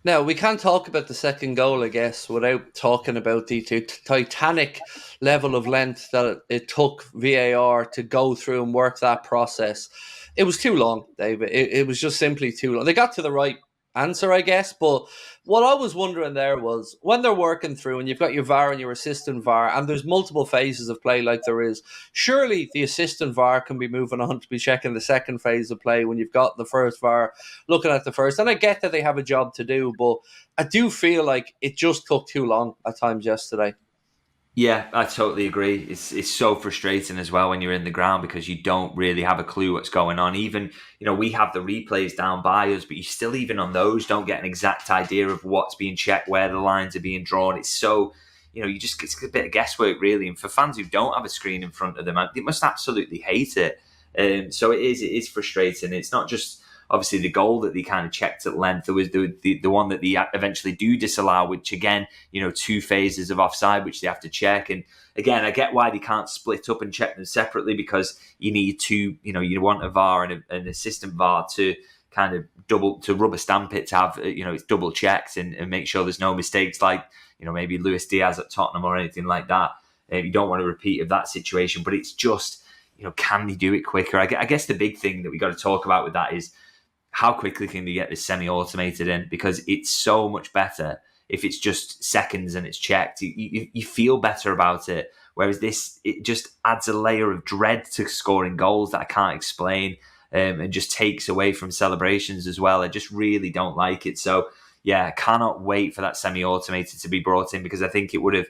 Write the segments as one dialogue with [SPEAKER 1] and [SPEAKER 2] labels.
[SPEAKER 1] Now, we can't talk about the second goal, I guess, without talking about the titanic level of length that it took VAR to go through and work that process. It was too long, David. It was just simply too long. They got to the right answer, I guess, but what I was wondering there was when they're working through and you've got your VAR and your assistant VAR, and there's multiple phases of play like there is, surely the assistant VAR can be moving on to be checking the second phase of play when you've got the first VAR looking at the first. And I get that they have a job to do, but I do feel like it just took too long at times yesterday.
[SPEAKER 2] Yeah, I totally agree. It's so frustrating as well when you're in the ground because you don't really have a clue what's going on. Even, we have the replays down by us, but you still, even on those, don't get an exact idea of what's being checked, where the lines are being drawn. It's so, it's a bit of guesswork really. And for fans who don't have a screen in front of them, they must absolutely hate it. So it is frustrating. It's not just obviously the goal that they kind of checked at length. There was the one that they eventually do disallow, which again, two phases of offside, which they have to check. And again, I get why they can't split up and check them separately because you need two, you want a VAR and an assistant VAR to kind of to rubber stamp it to have, it's double checked and make sure there's no mistakes like, maybe Luis Diaz at Tottenham or anything like that. You don't want a repeat of that situation, but it's just, can they do it quicker? I guess the big thing that we got to talk about with that is, how quickly can they get this semi-automated in? Because it's so much better if it's just seconds and it's checked. You feel better about it. Whereas this, it just adds a layer of dread to scoring goals that I can't explain, and just takes away from celebrations as well. I just really don't like it. So yeah, I cannot wait for that semi-automated to be brought in because I think you would have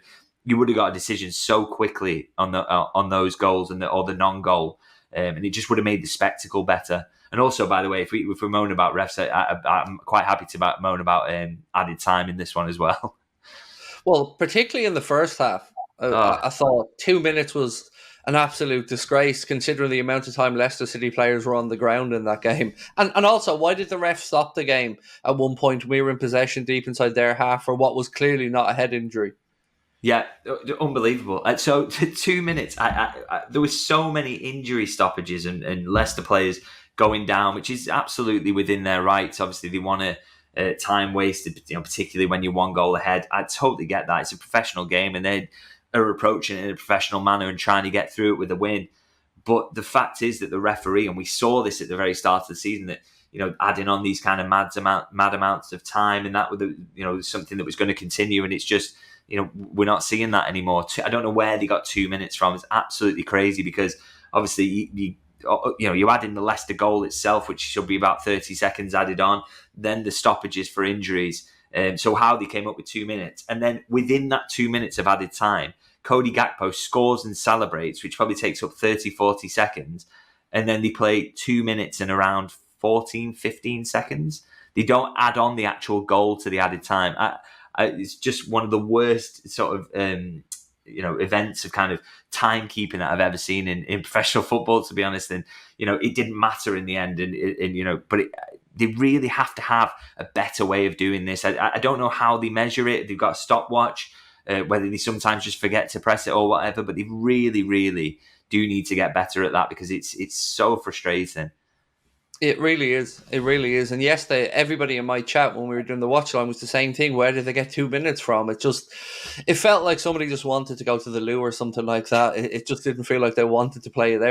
[SPEAKER 2] got a decision so quickly on those goals and or the non-goal, and it just would have made the spectacle better. And also, by the way, if we moan about refs, I'm quite happy to moan about added time in this one as well.
[SPEAKER 1] Well, particularly in the first half,
[SPEAKER 2] Oh,
[SPEAKER 1] I thought 2 minutes was an absolute disgrace considering the amount of time Leicester City players were on the ground in that game. And also, why did the ref stop the game at one point when we were in possession deep inside their half for what was clearly not a head injury?
[SPEAKER 2] yeah, unbelievable. So 2 minutes, there were so many injury stoppages and Leicester players going down, which is absolutely within their rights. Obviously, they want to time wasted, particularly when you're one goal ahead. I totally get that. It's a professional game, and they are approaching it in a professional manner and trying to get through it with a win. But the fact is that the referee, and we saw this at the very start of the season, that adding on these kind of mad amounts of time, and that was something that was going to continue, and it's just we're not seeing that anymore. I don't know where they got 2 minutes from. It's absolutely crazy because obviously you add in the Leicester goal itself, which should be about 30 seconds added on, then the stoppages for injuries. So how they came up with 2 minutes. And then within that 2 minutes of added time, Cody Gakpo scores and celebrates, which probably takes up 30, 40 seconds. And then they play 2 minutes and around 14, 15 seconds. They don't add on the actual goal to the added time. It's just one of the worst sort of events of kind of timekeeping that I've ever seen in professional football, to be honest. And it didn't matter in the end, but they really have to have a better way of doing this. I don't know how they measure it. They've got a stopwatch, whether they sometimes just forget to press it or whatever, but they really, really do need to get better at that because it's so frustrating.
[SPEAKER 1] It really is. It really is. And yes, everybody in my chat when we were doing the watch along was the same thing. Where did they get 2 minutes from? It felt like somebody just wanted to go to the loo or something like that. It just didn't feel like they wanted to play it out.